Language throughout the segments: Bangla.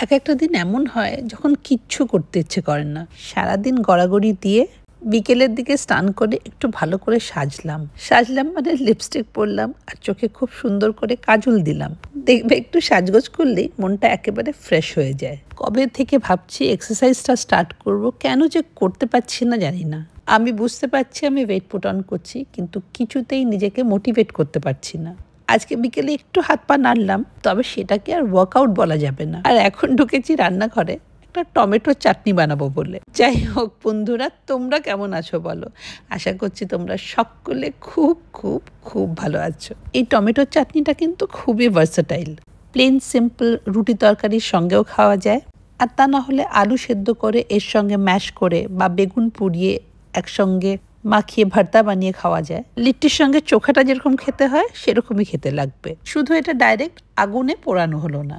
এক একটা দিন এমন হয় যখন কিচ্ছু করতে ইচ্ছে করে না। সারাদিন গড়াগড়ি দিয়ে বিকেলের দিকে স্নান করে একটু ভালো করে সাজলাম মানে লিপস্টিক পরলাম আর চোখে খুব সুন্দর করে কাজল দিলাম। দেখবে একটু সাজগোজ করলেই মনটা একেবারে ফ্রেশ হয়ে যায়। কবে থেকে ভাবছি এক্সারসাইজটা স্টার্ট করব, কেন যে করতে পারছি না জানি না। আমি বুঝতে পারছি আমি ওয়েট পুট অন করছি, কিন্তু কিছুতেই নিজেকে মোটিভেট করতে পারছি না। আজকে বিকেলে একটু হাত পা নাড়লাম, তবে সেটাকে আর ওয়ার্কআউট বলা যাবে না। আর এখন ঢুকেছি রান্নাঘরে একটা টমেটো চাটনি বানাবো বলে। যাই হোক বন্ধুরা, তোমরা কেমন আছো বলো? আশা করছি তোমরা সকলে খুব খুব খুব ভালো আছো। এই টমেটো চাটনিটা কিন্তু খুবই ভার্সেটাইল। প্লেন সিম্পল রুটি তরকারির সঙ্গেও খাওয়া যায়, আর তা না হলে আলু সেদ্ধ করে এর সঙ্গে ম্যাশ করে বা বেগুন পুড়িয়ে একসঙ্গে মাখিয়ে ভর্তা বানিয়ে খাওয়া যায়। লিট্টির সঙ্গে চোখাটা যেরকম খেতে হয় সেরকমই খেতে লাগবে, শুধু এটা ডাইরেক্ট আগুনে পোড়ানো হলো না।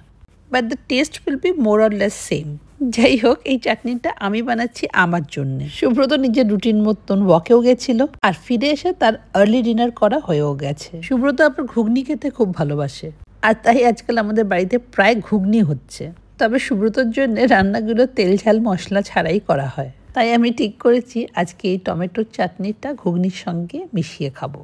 But the test will be more or less same. যাই হোক, এই চাটনিটা আমি বানাচ্ছি আমার জন্য। সুব্রত নিজের রুটিন মতন ওয়াকেও গেছিল, আর ফিরে এসে তার আর্লি ডিনার করা হয়েও গেছে। সুব্রত আবার ঘুগনি খেতে খুব ভালোবাসে, আর তাই আজকাল আমাদের বাড়িতে প্রায় ঘুগনি হচ্ছে। তবে সুব্রতর জন্য রান্নাগুলো তেল ঝাল মশলা ছাড়াই করা হয়। তাই আমি ঠিক করেছি আজকে এই টমেটোর চাটনিটা ঘুগনির সঙ্গে মিশিয়ে খাবো।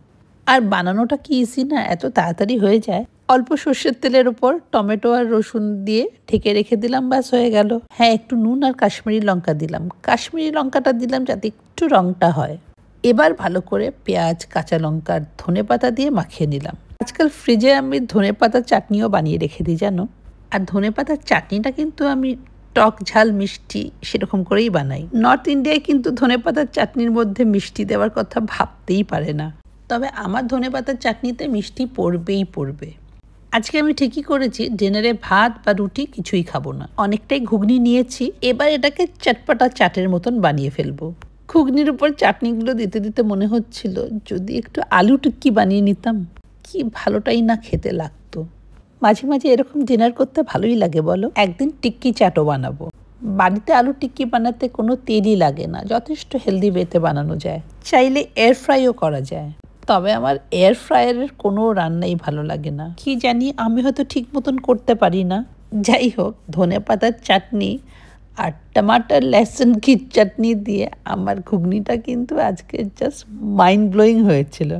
আর বানানোটা কি ইজি না, এত তাড়াতাড়ি হয়ে যায়। অল্প সর্ষের তেলের উপর টমেটো আর রসুন দিয়ে ঢেকে রেখে দিলাম, ব্যাস হয়ে গেল। হ্যাঁ, একটু নুন আর কাশ্মীরি লঙ্কা দিলাম। কাশ্মীরি লঙ্কাটা দিলাম যাতে একটু রংটা হয়। এবার ভালো করে পেঁয়াজ, কাঁচা লঙ্কা, ধনেপাতা দিয়ে মাখিয়ে নিলাম। আজকাল ফ্রিজে আমি ধনেপাতার চাটনিও বানিয়ে রেখে দিই জানো। আর ধনেপাতার চাটনিটা কিন্তু আমি টক ঝাল মিষ্টি সেরকম করেই বানাই। নর্থ ইন্ডিয়ায় কিন্তু ধনেপাতার চাটনির মধ্যে মিষ্টি দেওয়ার কথা ভাবতেই পারে না। তবে আমার ধনেপাতার চাটনিতে মিষ্টি পড়বেই পড়বে। আজকে আমি ঠিকই করেছি, ডিনারে ভাত বা রুটি কিছুই খাবো না। অনেকটাই ঘুগনি নিয়েছি, এবার এটাকে চটপটা চাটের মতন বানিয়ে ফেলবো। ঘুগনির উপর চাটনিগুলো দিতে দিতে মনে হচ্ছিল যদি একটু আলু টিক্কি বানিয়ে নিতাম, কি ভালোটাই না খেতে লাগতো। মাঝে মাঝে এরকম ডিনার করতে ভালোই লাগে বলো। একদিন টিক্কি চাটও বানাবো। বাড়িতে আলু টিক্কি বানাতে কোনো তেলই লাগে না, যথেষ্ট হেলদি ওয়েতে বানানো যায়। চাইলে এয়ার ফ্রাইও করা যায়। তবে আমার এয়ার ফ্রায়ারের কোনো রান্নাই ভালো লাগে না, কি জানি আমি হয়তো ঠিক মতন করতে পারি না। যাই হোক, ধনেপাতার চাটনি আর টমাটার লহসুন কি চাটনি দিয়ে আমার ঘুগনিটা কিন্তু আজকে জাস্ট মাইন্ড ব্লোয়িং হয়েছিল।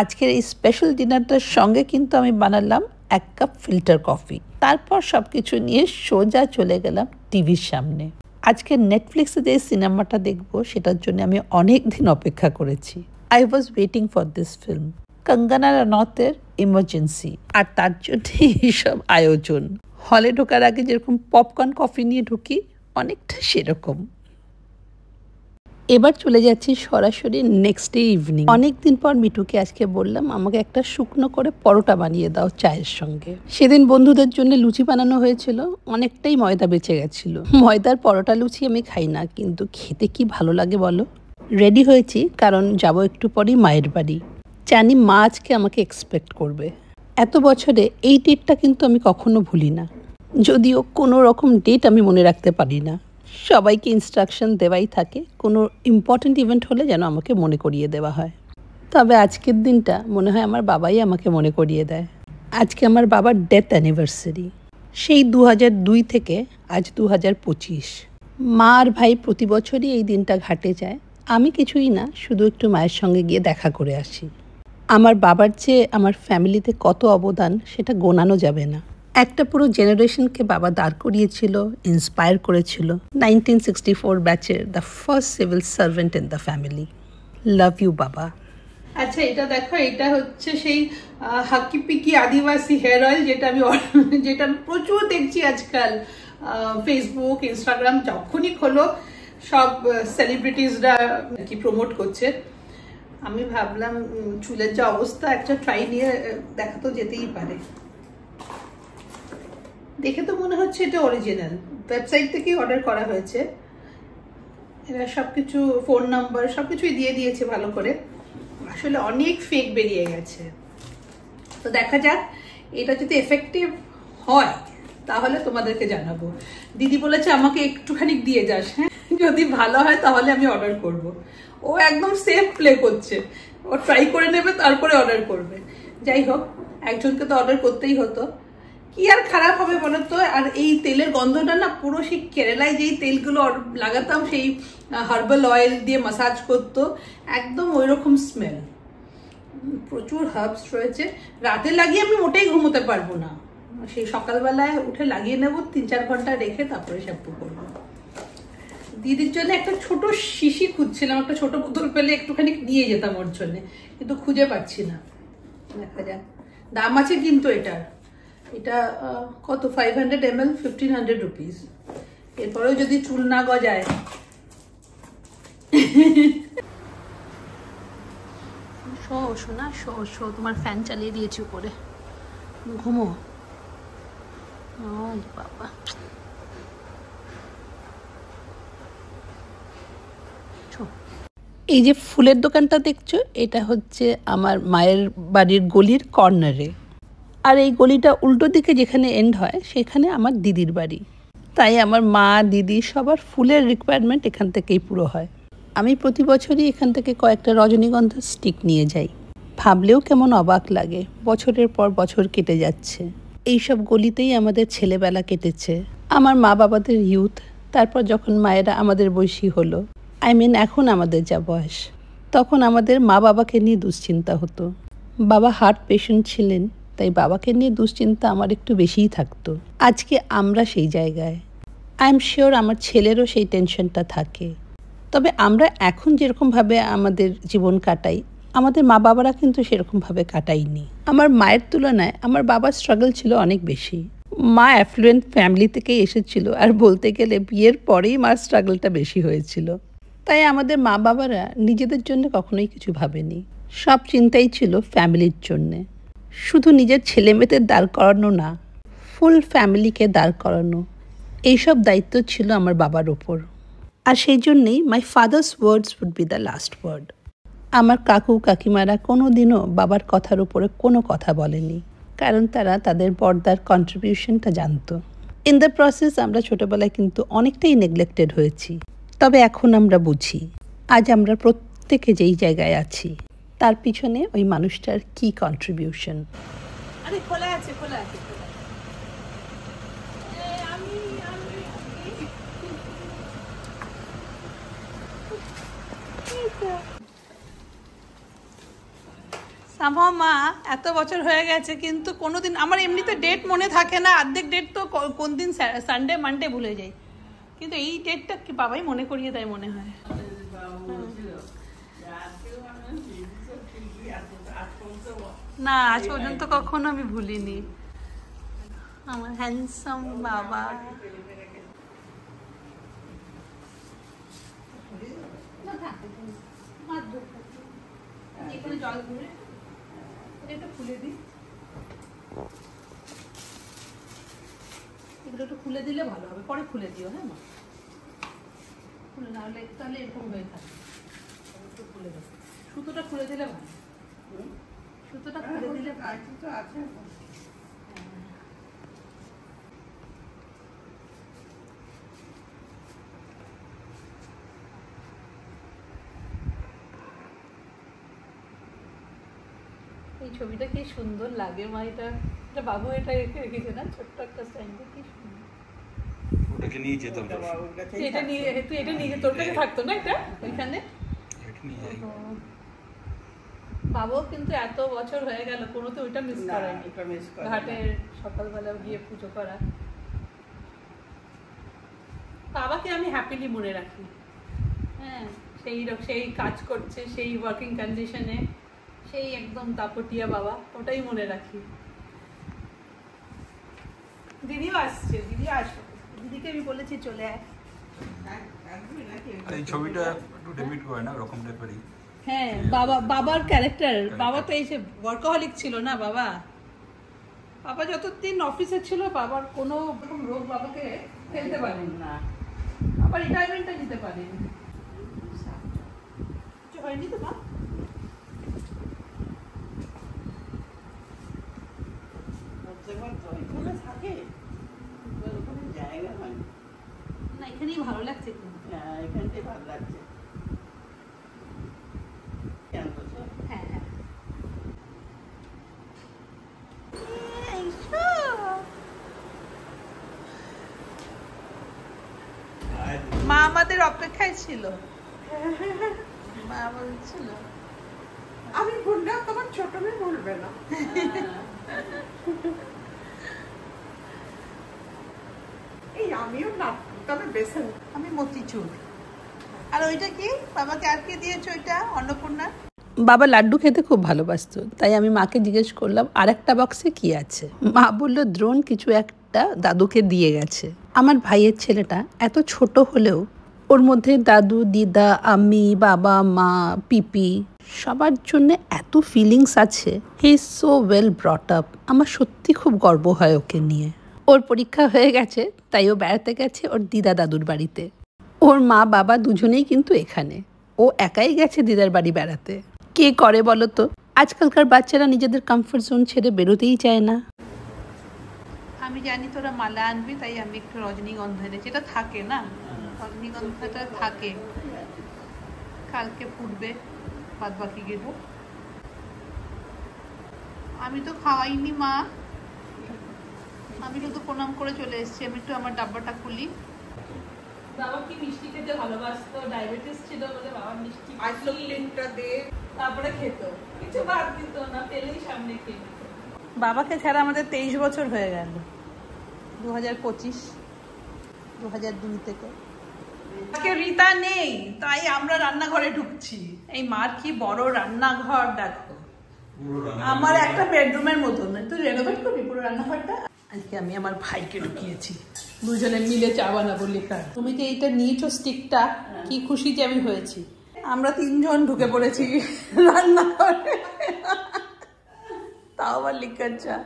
আজকের এই স্পেশাল ডিনারটার সঙ্গে কিন্তু আমি বানালাম 1 কাপ ফিল্টার কফি। তারপর সব কিছু নিয়ে সোজা চলে গেলাম টিভির সামনে। আজকে নেটফ্লিক্সে যে সিনেমাটা দেখবো সেটার জন্য আমি অনেক দিন অপেক্ষা করেছি। I was waiting for this film, Kangana রানাউতের ইমার্জেন্সি। আর তার জন্য এইসব আয়োজন। হলে ঢোকার আগে যেরকম পপকর্ন কফি নিয়ে ঢুকি, অনেকটা সেরকম। এবার চলে যাচ্ছি সরাসরি নেক্সট ডে ইভিনিং। অনেকদিন পর মিঠুকে আজকে বললাম আমাকে একটা শুকনো করে পরোটা বানিয়ে দাও চায়ের সঙ্গে। সেদিন বন্ধুদের জন্য লুচি বানানো হয়েছিল, অনেকটাই ময়দা বেঁচে গেছিল। ময়দার পরোটা লুচি আমি খাই না, কিন্তু খেতে কি ভালো লাগে বলো। রেডি হয়েছি, কারণ যাব একটু পরেই মায়ের বাড়ি। জানি মা আজকে আমাকে এক্সপেক্ট করবে। এত বছরে এই ডেটটা কিন্তু আমি কখনো ভুলি না, যদিও কোনো রকম ডেট আমি মনে রাখতে পারি না। সবাইকে ইনস্ট্রাকশন দেওয়াই থাকে, কোনো ইম্পর্ট্যান্ট ইভেন্ট হলে যেন আমাকে মনে করিয়ে দেওয়া হয়। তবে আজকের দিনটা মনে হয় আমার বাবাই আমাকে মনে করিয়ে দেয়। আজকে আমার বাবার ডেথ অ্যানিভার্সারি। সেই 2002 থেকে আজ 2025। মা আর ভাই প্রতি বছরই এই দিনটা ঘাটে যায়। আমি কিছুই না, শুধু একটু মায়ের সঙ্গে গিয়ে দেখা করে আসি। আমার বাবার যে আমার ফ্যামিলিতে কত অবদান সেটা গোনানো যাবে না। একটা পুরো জেনারেশনকে বাবা দাঁড় করিয়েছিল, ইন্সপায়ার করেছিল। 1964 ব্যাচের the first civil servant in the family. Love you বাবা। আচ্ছা, এটা দেখো, এটা হচ্ছে সেই হাকি পিকি আদিবাসী হেয়ার অয়েল, যেটা আমি প্রচুর দেখছি আজকাল ফেসবুক, ইনস্টাগ্রাম, যখনই খোলো সব সেলিব্রিটিজরা কি প্রমোট করছে। আমি ভাবলাম চুলের যা অবস্থা, একটা ট্রাই নিয়ে দেখা তো যেতেই পারে। দেখে তো মনে হচ্ছে এটা অরিজিনাল, ওয়েবসাইট থেকেই অর্ডার করা হয়েছে। এরা সবকিছু ফোন নাম্বার সবকিছুই দিয়ে দিয়েছে ভালো করে। আসলে অনেক ফেক বেরিয়ে গেছে, তো দেখা যাক এটা যদি এফেক্টিভ হয় তাহলে তোমাদেরকে জানাবো। দিদি বলেছে আমাকে একটুখানি দিয়ে যাস, হ্যাঁ, যদি ভালো হয় তাহলে আমি অর্ডার করব। ও একদম সেফ প্লে করছে, ও ট্রাই করে নেবে তারপরে অর্ডার করবে। যাই হোক, একজনকে তো অর্ডার করতেই হতো। কি আর খারাপ হবে বলো তো। আর এই তেলের গন্ধটা না পুরো সেই কেরালায় যেই তেলগুলো লাগাতাম, সেই হার্বাল অয়েল দিয়ে মাসাজ করতো, একদম ওই রকম স্মেল। প্রচুর হার্বস রয়েছে। রাতে লাগিয়ে আমি মোটেই ঘুমোতে পারবো না, সেই সকালবেলায় উঠে লাগিয়ে নেবো, 3-4 ঘন্টা রেখে তারপরে শ্যাম্পু করবো। দিদির জন্য একটা ছোট শিশি খুঁজছিলাম, একটা ছোট বোতল পেলে একটুখানি নিয়ে যেতাম ওর জন্য, কিন্তু খুঁজে পাচ্ছি না। দেখা যাক, দাম আছে কিন্তু এটার। এটা কত 500 ml 1500 রুপিস। এরপরেও যদি চুল না গজায়। শো শোনা, শো শো, তোমার ফ্যান চালিয়ে দিয়েছি উপরে, ঘুমো। ও বাবা, এই যে ফুলের দোকানটা দেখছো, এটা হচ্ছে আমার মায়ের বাড়ির গলির কর্নারে। আর এই গলিটা উল্টো দিকে যেখানে এন্ড হয় সেখানে আমার দিদির বাড়ি। তাই আমার মা, দিদি সবার ফুলের রিকোয়ারমেন্ট এখান থেকেই পুরো হয়। আমি প্রতি বছরই এখান থেকে কয়েকটা রজনীগন্ধা স্টিক নিয়ে যাই। ভাবলেও কেমন অবাক লাগে, বছরের পর বছর কেটে যাচ্ছে। এইসব গলিতেই আমাদের ছেলেবেলা কেটেছে, আমার মা বাবাদের ইউথ। তারপর যখন মায়েরা আমাদের বয়সী হলো, এখন আমাদের যা বয়স, তখন আমাদের মা বাবাকে নিয়ে দুশ্চিন্তা হতো। বাবা হার্ট পেশেন্ট ছিলেন, তাই বাবাকে নিয়ে দুশ্চিন্তা আমার একটু বেশিই থাকতো। আজকে আমরা সেই জায়গায়। শিওর আমার ছেলেরও সেই টেনশনটা থাকে। তবে আমরা এখন যেরকমভাবে আমাদের জীবন কাটাই, আমাদের মা বাবারা কিন্তু সেরকমভাবে কাটাইনি। আমার মায়ের তুলনায় আমার বাবার স্ট্রাগল ছিল অনেক বেশি। মা অ্যাফ্লুয়েন্ট ফ্যামিলি থেকেই এসেছিল, আর বলতে গেলে বিয়ের পরেই মার স্ট্রাগলটা বেশি হয়েছিল। তাই আমাদের মা বাবারা নিজেদের জন্য কখনোই কিছু ভাবেনি, সব চিন্তাই ছিল ফ্যামিলির জন্যে। শুধু নিজের ছেলে মেয়েদের দাঁড় করানো না, ফুল ফ্যামিলিকে দাঁড় করানো, এইসব দায়িত্ব ছিল আমার বাবার ওপর। আর সেই জন্যেই my father's words would be the last word. আমার কাকু কাকিমারা কোনো দিনও বাবার কথার উপরে কোনো কথা বলেনি, কারণ তারা তাদের বড়দার কন্ট্রিবিউশনটা জানতো। ইন দ্য প্রসেস আমরা ছোটোবেলায় কিন্তু অনেকটাই নেগলেক্টেড হয়েছি। তবে এখন আমরা বুঝি, আজ আমরা প্রত্যেকে যেই জায়গায় আছি তার পিছনে ওই মানুষটার কি কন্ট্রিবিউশন। আরে খোলা আছে, খোলা আছে। মা এত বছর হয়ে গেছে, কিন্তু কোনোদিন আমার এমনিতে ডেট মনে থাকে না, অর্ধেক ডেট তো কোন দিন সানডে মানডে ভুলে যাই, কিন্তু এই ডেটটা কি বাবাই মনে করিয়ে দেয় মনে হয়। না, আজ পর্যন্ত কখনো আমি ভুলিনি আমার হ্যান্ডসাম বাবা। জল ঘুরে এটা খুলে দিই, এগুলো একটু খুলে দিলে ভালো হবে, পরে খুলে দিও। হ্যাঁ মা, খুলে না হলে তাহলে এরকম হয়ে থাকে। একটু খুলে দেবো, সুতোটা খুলে দিলে ভালো, সুতোটা খুলে দিলে তো আছে। এই ছবিটা কি সুন্দর লাগে মা, এটা বাবু এটা রেখেছে না, ছোট্ট একটা স্ট্যান্ডে, কি সুন্দর। ওটাকে নিয়ে যেতাম, এটা নিয়ে তুই এটা নিয়ে তোর কাছে থাকতো না এটা ওইখানে। বাবাও কিন্তু এত বছর হয়ে গেল কোনো তো ওইটা মিস করেনি, ঘাটের সকালবেলা গিয়ে পুজো করা। বাবাকে আমি হ্যাপিলি মনে রাখি। হ্যাঁ, সেই কাজ করছে, সেই ওয়ার্কিং কন্ডিশনে, সেই একদম দাপটিয়া বাবা, ওটাই মনে রাখি। দিদিও আসছে, দিদিও আসবে, দিদিকে আমি বলেছি চলে আয়। এই ছবিটা একটু ডেবিট করে না, ওরকম টাইপেরই। হ্যাঁ, বাবার ক্যারেক্টার। বাবা তো এই যে ওয়ার্কাহলিক ছিল না বাবা। বাবা যতদিন অফিসে ছিল, বাবার কোনো রকম রোগ বাবাকে ফেলতে পারেনি না, আবার রিটায়ারমেন্টটা নিতে পারেনি। কিছু হয়নি তো মা? থাকে না, এখানেই ভালো লাগছে, এখানটাই ভালো লাগছে। হ্যাঁ হ্যাঁ, মা আমাদের অপেক্ষায় ছিল। মা বলছিল আমি বললাম তোমার ছোট মেয়ে বলবে না। এই আমিও না, তবে বেসন। আমি মতিচুর। আর ওইটা কি বাবাকে আর কি দিয়েছো? ওইটা অন্নপূর্ণা। বাবা লাড্ডু খেতে খুব ভালোবাসতো, তাই আমি মাকে জিজ্ঞেস করলাম আর একটা বক্সে কি আছে। মা বললো দ্রোণ কিছু একটা দাদুকে দিয়ে গেছে। আমার ভাইয়ের ছেলেটা এত ছোট হলেও ওর মধ্যে দাদু, দিদা, আমি, বাবা, মা, পিপি সবার জন্য এত ফিলিংস আছে। He is so well brought up. আমার সত্যি খুব গর্ব হয় ওকে নিয়ে। ওর পরীক্ষা হয়ে গেছে, তাই ও বেড়াতে গেছে ওর দিদা দাদুর বাড়িতে। ওর মা বাবা দুজনেই কিন্তু এখানে। ও একাই গেছে দিদার বাড়ি বেড়াতে। কে করে বলো তো? আজকালকার বাচ্চারা নিজেদের কমফর্ট জোন ছেড়ে বেরোতেই চায় না। আমি জানি তোরা মালা আনবি, তাই আমি একটু রজনীগন্ধা এনেছি। এটা থাকে না, রজনীগন্ধাটা থাকে, কালকে ফুটবে, বাদ বাকি গেল। আমি তো খাওয়াইনি মা, আমি শুধু প্রণাম করে চলে এসেছি। আমি একটু আমার ডাব্বাটা খুলি। বাবা কি মিষ্টি খেতে ভালোবাসতো, ডায়াবেটিস ছিল বলে বাবা মিষ্টি আইসক্রিমটা দে, তারপরে খেত, কিছু বাদ দিত না, পেলেই সামনে খেয়ে নিত। বাবাকে ছাড়া আমাদের 23 বছর হয়ে গেল, 2025, 2002 থেকে। আজকে রীতা নেই, তাই আমরা রান্নাঘরে ঢুকছি। এই মার কি বড় রান্নাঘর দেখো, আমার একটা বেডরুমের মতন। তুই রেনোভেট করবি পুরো রান্নাঘরটা? আজকে আমি আমার ভাইকে ঢুকিয়েছি, দুজনে মিলে চা বানাবো লিকার। তুমি যে এইটা নিয়েছো স্টিকটা, কি খুশি যে আমি হয়েছি। আমরা 3 জন ঢুকে পড়েছি রান্নাঘরে, তাও আবার লিকার চা।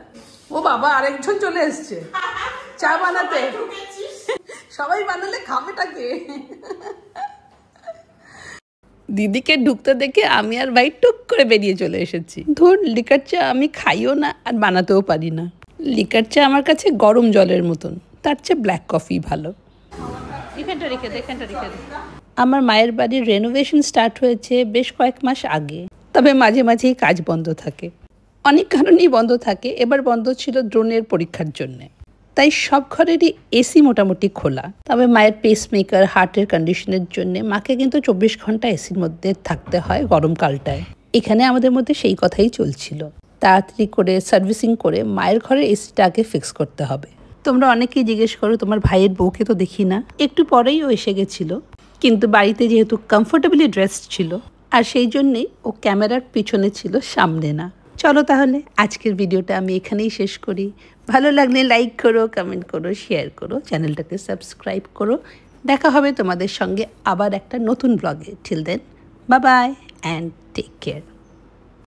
ও বাবা, আরেকজন চলে এসছে চা বানাতে। সবাই বানালে খাবেটাকে? দিদিকে ঢুকতে দেখে আমি আর ভাই টুক করে বেরিয়ে চলে এসেছি। ধর, লিকার চা আমি খাইও না আর বানাতেও পারি না। লিকার চা আমার কাছে গরম জলের মতন, তার চেয়ে ব্ল্যাক কফি ভালো। এখানটা রেখে দে, এখানটা রেখে দে। আমার মায়ের বাড়ির রেনোভেশন স্টার্ট হয়েছে বেশ কয়েক মাস আগে, তবে মাঝে মাঝেই কাজ বন্ধ থাকে। অনেক কারণেই বন্ধ থাকে। এবার বন্ধ ছিল দ্রোণের পরীক্ষার জন্যে, তাই সব ঘরেরই এসি মোটামুটি খোলা। তবে মায়ের পেসমেকার, হার্টের কন্ডিশনের জন্য মাকে কিন্তু 24 ঘন্টা এসির মধ্যে থাকতে হয় গরমকালটায়। এখানে আমাদের মধ্যে সেই কথাই চলছিল, তাড়াতাড়ি করে সার্ভিসিং করে মায়ের ঘরের এসিটাকে ফিক্স করতে হবে। তোমরা অনেকেই জিজ্ঞেস করো তোমার ভাইয়ের বউকে তো দেখি না। একটু পরেই ও এসে গেছিল, কিন্তু বাড়িতে যেহেতু কমফোর্টেবলি ড্রেসড ছিল, আর সেই জন্যেই ও ক্যামেরার পিছনে ছিল, সামনে না। চলো তাহলে আজকের ভিডিওটা আমি এখানেই শেষ করি। ভালো লাগলে লাইক করো, কমেন্ট করো, শেয়ার করো, চ্যানেলটাকে সাবস্ক্রাইব করো। দেখা হবে তোমাদের সঙ্গে আবার একটা নতুন ব্লগে। Till then, bye bye and take care.